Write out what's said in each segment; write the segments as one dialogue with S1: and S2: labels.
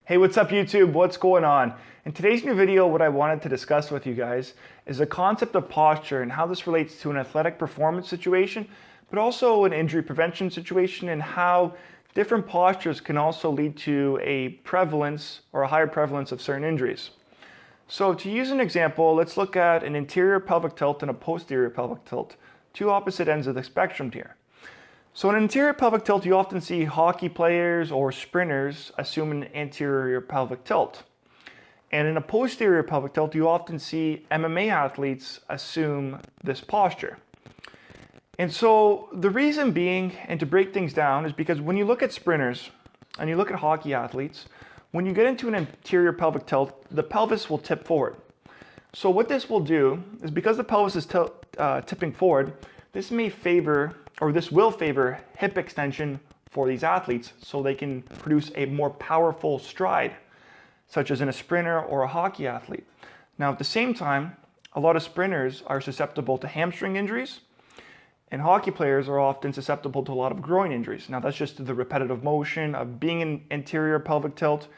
S1: Hey, what's up YouTube? What's going on? In today's new video, what I wanted to discuss with you guys is the concept of posture and how this relates to an athletic performance situation, but also an injury prevention situation, and how different postures can also lead to a prevalence or a higher prevalence of certain injuries. So to use an example, let's look at an anterior pelvic tilt and a posterior pelvic tilt, two opposite ends of the spectrum here. So in an anterior pelvic tilt, you often see hockey players or sprinters assume an anterior pelvic tilt. And in a posterior pelvic tilt, you often see MMA athletes assume this posture. And so the reason being, and to break things down, is because when you look at sprinters and you look at hockey athletes, when you get into an anterior pelvic tilt, the pelvis will tip forward. So what this will do is, because the pelvis is tipping forward, this will favor hip extension for these athletes so they can produce a more powerful stride, such as in a sprinter or a hockey athlete. Now at the same time, a lot of sprinters are susceptible to hamstring injuries, and hockey players are often susceptible to a lot of groin injuries. Now that's just the repetitive motion of being in anterior pelvic tilt,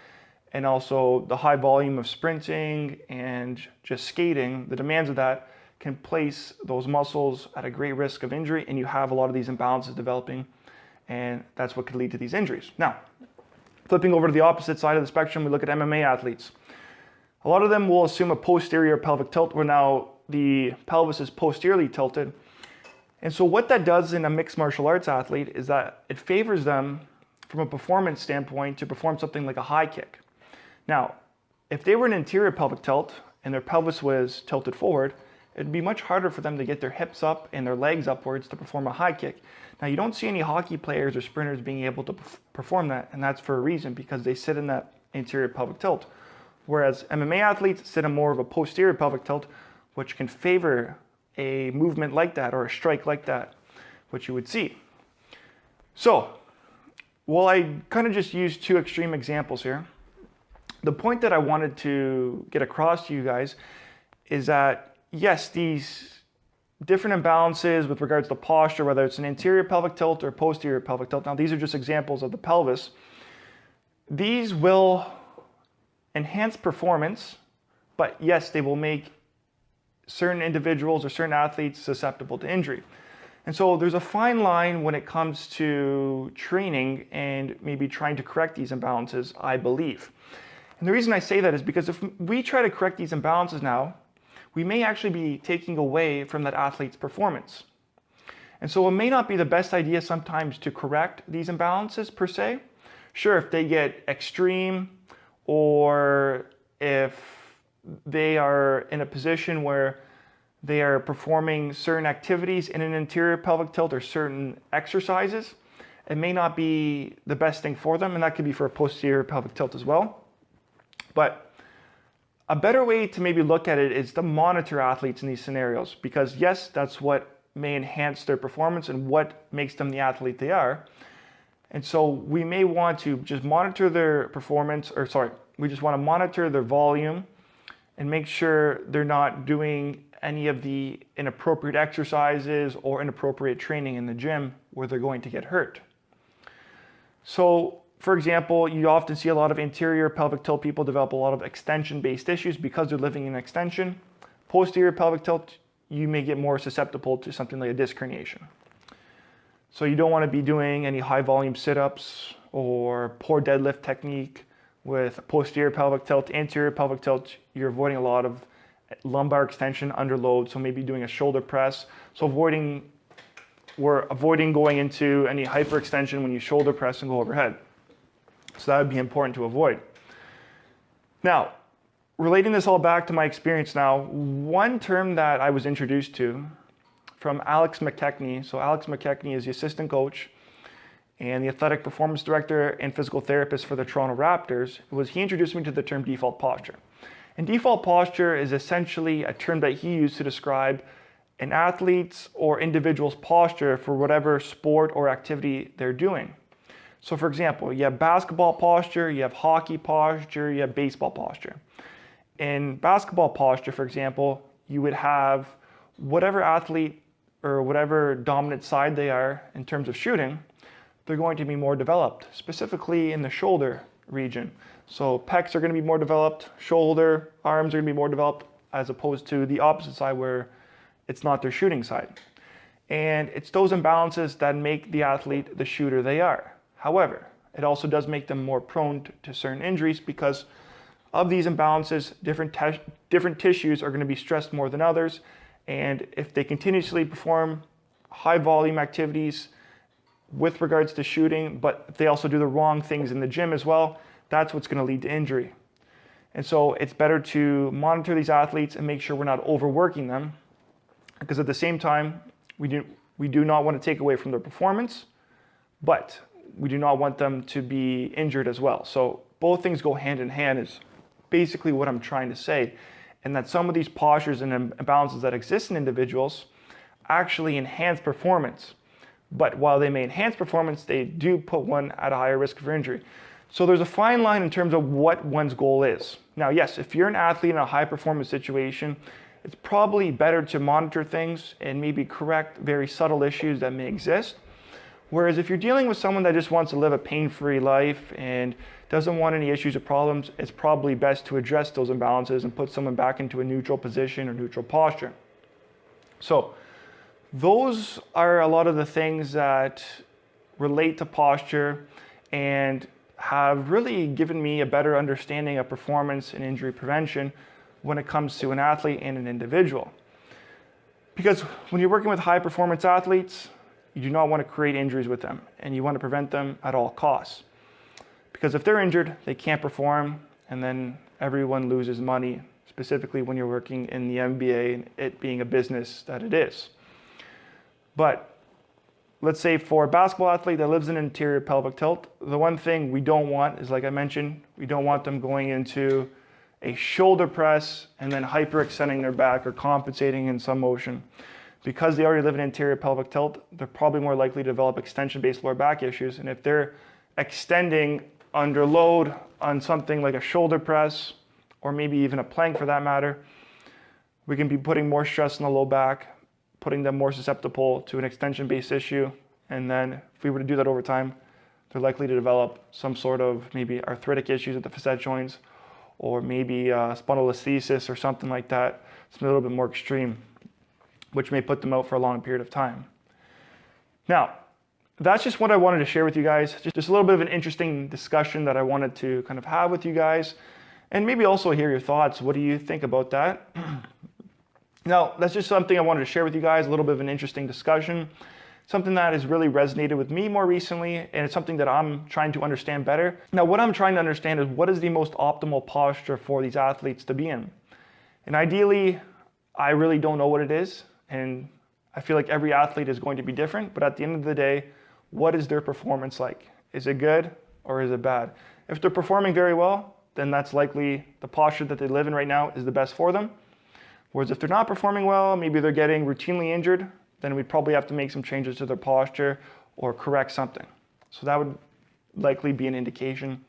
S1: and also the high volume of sprinting and just skating. The demands of that can place those muscles at a great risk of injury, and you have a lot of these imbalances developing, and that's what could lead to these injuries. Now, flipping over to the opposite side of the spectrum, we look at MMA athletes. A lot of them will assume a posterior pelvic tilt, where now the pelvis is posteriorly tilted. And so what that does in a mixed martial arts athlete is that it favors them from a performance standpoint to perform something like a high kick. Now, if they were an anterior pelvic tilt and their pelvis was tilted forward, it'd be much harder for them to get their hips up and their legs upwards to perform a high kick. Now, you don't see any hockey players or sprinters being able to perform that, and that's for a reason, because they sit in that anterior pelvic tilt. Whereas MMA athletes sit in more of a posterior pelvic tilt, which can favor a movement like that or a strike like that, which you would see. So, while I kind of just used two extreme examples here, the point that I wanted to get across to you guys is that yes, these different imbalances with regards to posture, whether it's an anterior pelvic tilt or posterior pelvic tilt, now these are just examples of the pelvis, these will enhance performance, but yes, they will make certain individuals or certain athletes susceptible to injury. And so there's a fine line when it comes to training and maybe trying to correct these imbalances, I believe. And the reason I say that is because if we try to correct these imbalances now, we may actually be taking away from that athlete's performance. And so it may not be the best idea sometimes to correct these imbalances per se. Sure, if they get extreme, or if they are in a position where they are performing certain activities in an anterior pelvic tilt or certain exercises, it may not be the best thing for them, and that could be for a posterior pelvic tilt as well. But a better way to maybe look at it is to monitor athletes in these scenarios, because yes, that's what may enhance their performance and what makes them the athlete they are. And so we may want to just monitor their performance, we just want to monitor their volume and make sure they're not doing any of the inappropriate exercises or inappropriate training in the gym where they're going to get hurt. So, for example, you often see a lot of anterior pelvic tilt people develop a lot of extension-based issues because they're living in extension. Posterior pelvic tilt, you may get more susceptible to something like a disc herniation. So you don't want to be doing any high-volume sit-ups or poor deadlift technique with posterior pelvic tilt. Anterior pelvic tilt, you're avoiding a lot of lumbar extension under load, so maybe doing a shoulder press. So we're avoiding going into any hyperextension when you shoulder press and go overhead. So that would be important to avoid. Now, relating this all back to my experience now, one term that I was introduced to from Alex McKechnie. So Alex McKechnie is the assistant coach and the athletic performance director and physical therapist for the Toronto Raptors. He introduced me to the term default posture. And default posture is essentially a term that he used to describe an athlete's or individual's posture for whatever sport or activity they're doing. So for example, you have basketball posture, you have hockey posture, you have baseball posture. In basketball posture, for example, you would have whatever athlete or whatever dominant side they are in terms of shooting, they're going to be more developed, specifically in the shoulder region. So pecs are going to be more developed, shoulder, arms are going to be more developed, as opposed to the opposite side where it's not their shooting side. And it's those imbalances that make the athlete the shooter they are. However, it also does make them more prone to certain injuries because of these imbalances. Different tissues are going to be stressed more than others. And if they continuously perform high volume activities with regards to shooting, but they also do the wrong things in the gym as well, that's what's going to lead to injury. And so it's better to monitor these athletes and make sure we're not overworking them, because at the same time, we do not want to take away from their performance, but we do not want them to be injured as well. So both things go hand in hand is basically what I'm trying to say. And that some of these postures and imbalances that exist in individuals actually enhance performance. But while they may enhance performance, they do put one at a higher risk for injury. So there's a fine line in terms of what one's goal is. Now, yes, if you're an athlete in a high performance situation, it's probably better to monitor things and maybe correct very subtle issues that may exist. Whereas if you're dealing with someone that just wants to live a pain-free life and doesn't want any issues or problems, it's probably best to address those imbalances and put someone back into a neutral position or neutral posture. So those are a lot of the things that relate to posture and have really given me a better understanding of performance and injury prevention when it comes to an athlete and an individual. Because when you're working with high performance athletes, you do not want to create injuries with them, and you want to prevent them at all costs. Because if they're injured, they can't perform, and then everyone loses money, specifically when you're working in the NBA and it being a business that it is. But let's say for a basketball athlete that lives in anterior pelvic tilt, the one thing we don't want is, like I mentioned, we don't want them going into a shoulder press and then hyperextending their back or compensating in some motion. Because they already live in anterior pelvic tilt, they're probably more likely to develop extension-based lower back issues. And if they're extending under load on something like a shoulder press, or maybe even a plank for that matter, we can be putting more stress on the low back, putting them more susceptible to an extension-based issue. And then if we were to do that over time, they're likely to develop some sort of maybe arthritic issues at the facet joints, or maybe spondylolisthesis or something like that. It's a little bit more extreme, which may put them out for a long period of time. Now, that's just what I wanted to share with you guys. Just a little bit of an interesting discussion that I wanted to kind of have with you guys, and maybe also hear your thoughts. What do you think about that? Now, that's just something I wanted to share with you guys, a little bit of an interesting discussion, something that has really resonated with me more recently, and it's something that I'm trying to understand better. Now, what I'm trying to understand is what is the most optimal posture for these athletes to be in? And ideally, I really don't know what it is, and I feel like every athlete is going to be different, but at the end of the day, what is their performance like? Is it good or is it bad? If they're performing very well, then that's likely the posture that they live in right now is the best for them. Whereas if they're not performing well, maybe they're getting routinely injured, then we'd probably have to make some changes to their posture or correct something. So that would likely be an indication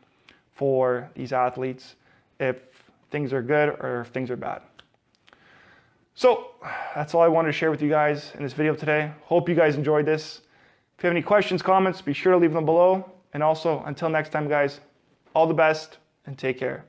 S1: for these athletes if things are good or if things are bad. So that's all I wanted to share with you guys in this video today. Hope you guys enjoyed this. If you have any questions, comments, be sure to leave them below. And also, until next time, guys, all the best and take care.